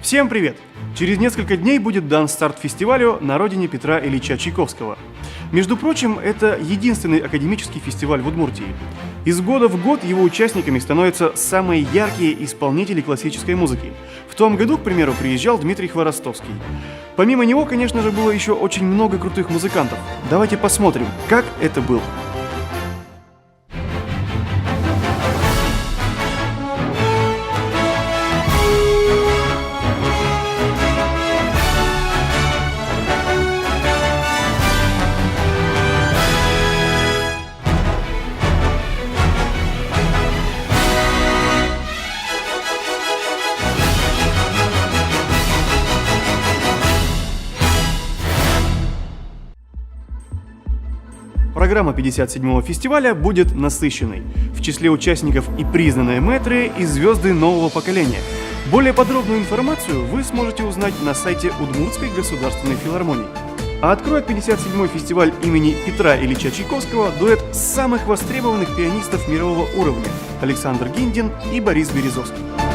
Всем привет! Через несколько дней будет дан старт фестивалю на родине Петра Ильича Чайковского. Между прочим, это единственный академический фестиваль в Удмуртии. Из года в год его участниками становятся самые яркие исполнители классической музыки. В том году, к примеру, приезжал Дмитрий Хворостовский. Помимо него, конечно же, было еще очень много крутых музыкантов. Давайте посмотрим, как это было. Программа 57-го фестиваля будет насыщенной. В числе участников и признанные мэтры, и звезды нового поколения. Более подробную информацию вы сможете узнать на сайте Удмуртской государственной филармонии. А откроет 57-й фестиваль имени Петра Ильича Чайковского дуэт самых востребованных пианистов мирового уровня Александр Гиндин и Борис Березовский.